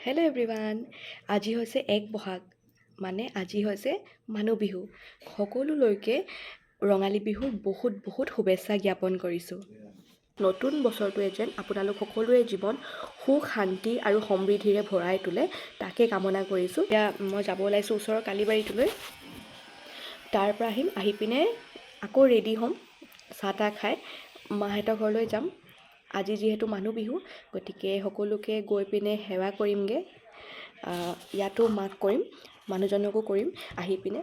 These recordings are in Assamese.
Hello' everyone. আজি হৈছে 1 বহাগ, মানে আজি হৈছে মানুহ বিহু। সকলোলৈকে ৰঙালী বিহুৰ বহুত বহুত শুভেচ্ছা জ্ঞাপন কৰিছোঁ। নতুন বছৰটোৱে যেন আপোনালোক সকলোৰে জীৱন সুখ শান্তি আৰু সমৃদ্ধিৰে ভৰাই তোলে, তাকে কামনা কৰিছোঁ। এতিয়া মই যাব ওলাইছোঁ ওচৰৰ কালীবাৰীটোলৈ। তাৰ পৰা আহি পিনে আকৌ ৰেডি হ'ম, চাহ তাহ খাই মাহঁতৰ ঘৰলৈ যাম। আজি যিহেতু মানুহ বিহু, গতিকে সকলোকে গৈ পিনে সেৱা কৰিমগৈ। ইয়াতো মাক কৰিম, মানুহজনকো কৰিম আহি পিনে।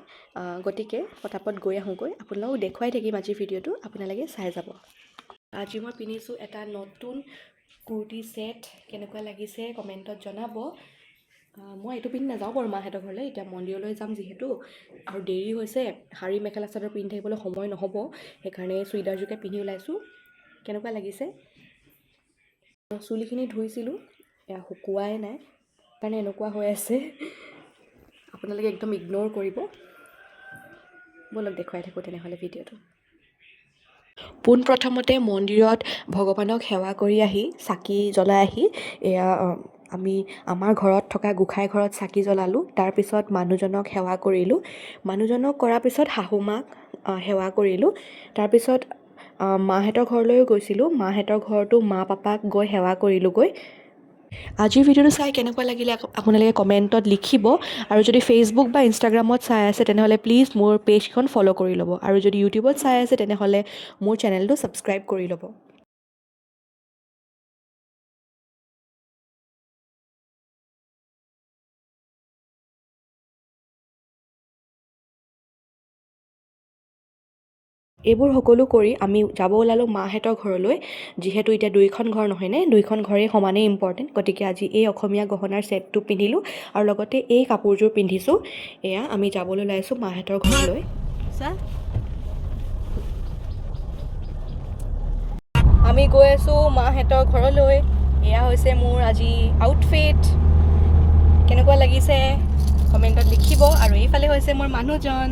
গতিকে পটাপট গৈ আহোঁগৈ। আপোনালোকক দেখুৱাই থাকিম আজিৰ ভিডিঅ'টো, আপোনালোকে চাই যাব। আজি মই পিন্ধিছোঁ এটা নতুন কুৰ্তি ছেট। কেনেকুৱা লাগিছে কমেণ্টত জনাব। মই এইটো পিন্ধি নাযাওঁ বাৰু মাহঁতৰ ঘৰলৈ, এতিয়া মন্দিৰলৈ যাম যিহেতু, আৰু দেৰি হৈছে, শাৰী মেখেলা চাদৰ পিন্ধি থাকিবলৈ সময় নহ'ব, সেইকাৰণে চুইদাৰযোৰকে পিন্ধি ওলাইছোঁ। কেনেকুৱা লাগিছে? চুলিখিনি ধুইছিলোঁ, এয়া শুকুৱাই নাই, কাৰণে এনেকুৱা হৈ আছে। আপোনালোকে একদম ইগন'ৰ কৰিব। ব'লক দেখুৱাই থাকোঁ তেনেহ'লে ভিডিঅ'টো। পোনপ্ৰথমতে মন্দিৰত ভগৱানক সেৱা কৰি আহি, চাকি জ্বলাই আহি, আমি আমাৰ ঘৰত থকা গোঁসাই ঘৰত চাকি জ্বলালোঁ। তাৰপিছত মানুহজনক সেৱা কৰিলোঁ। মানুহজনক কৰাৰ পিছত শাহুমাক সেৱা কৰিলোঁ। তাৰপিছত মাহঁতৰ ঘৰলৈও গৈছিলোঁ। মাহঁতৰ ঘৰতো মা পাপাক গৈ সেৱা কৰিলোঁগৈ। আজিৰ ভিডিঅ'টো চাই কেনেকুৱা লাগিলে আপোনালোকে কমেণ্টত লিখিব। আৰু যদি ফেচবুক বা ইনষ্টাগ্ৰামত চাই আছে তেনেহ'লে প্লিজ মোৰ পেজখন ফ'ল' কৰি ল'ব। আৰু যদি ইউটিউবত চাই আছে তেনেহ'লে মোৰ চেনেলটো ছাবস্ক্ৰাইব কৰি ল'ব। এইবোৰ সকলো কৰি আমি যাব ওলালোঁ মাহঁতৰ ঘৰলৈ। যিহেতু এতিয়া দুইখন ঘৰ নহয়নে, দুইখন ঘৰেই সমানেই ইম্পৰ্টেণ্ট, গতিকে আজি এই অসমীয়া গহনাৰ ছেটটো পিন্ধিলোঁ আৰু লগতে এই কাপোৰযোৰ পিন্ধিছোঁ। এয়া আমি যাবলৈ ওলাইছোঁ মাহঁতৰ ঘৰলৈ। আমি গৈ আছোঁ মাহঁতৰ ঘৰলৈ। এয়া হৈছে মোৰ আজি আউটফিট। কেনেকুৱা লাগিছে কমেণ্টত লিখিব। আৰু এইফালে হৈছে মোৰ মানুহজন।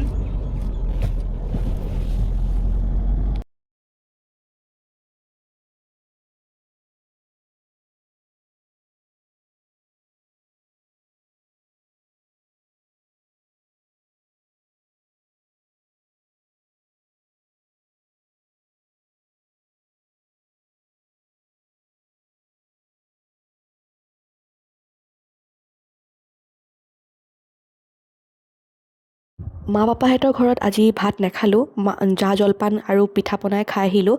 মা পাপাহঁতৰ ঘৰত আজি ভাত নাখালোঁ। জা জলপান আৰু পিঠা পনাই খাই আহিলোঁ।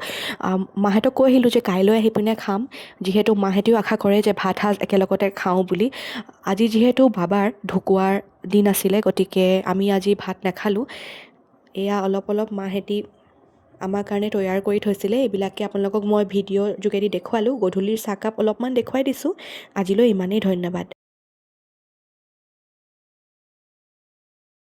মাহঁতক কৈ আহিলোঁ যে কাইলৈ আহি পিনে খাম, যিহেতু মাহঁতেও আশা কৰে যে ভাত সাজ একেলগতে খাওঁ বুলি। আজি যিহেতু বাবাৰ ঢুকুৱাৰ দিন আছিলে, গতিকে আমি আজি ভাত নাখালোঁ। এয়া অলপ অলপ মাহঁতে আমাৰ কাৰণে তৈয়াৰ কৰি থৈছিলে। এইবিলাকে আপোনালোকক মই ভিডিঅ'ৰ যোগেদি দেখুৱালোঁ। গধূলিৰ চাহকাপ অলপমান দেখুৱাই দিছোঁ। আজিলৈ ইমানেই, ধন্যবাদ।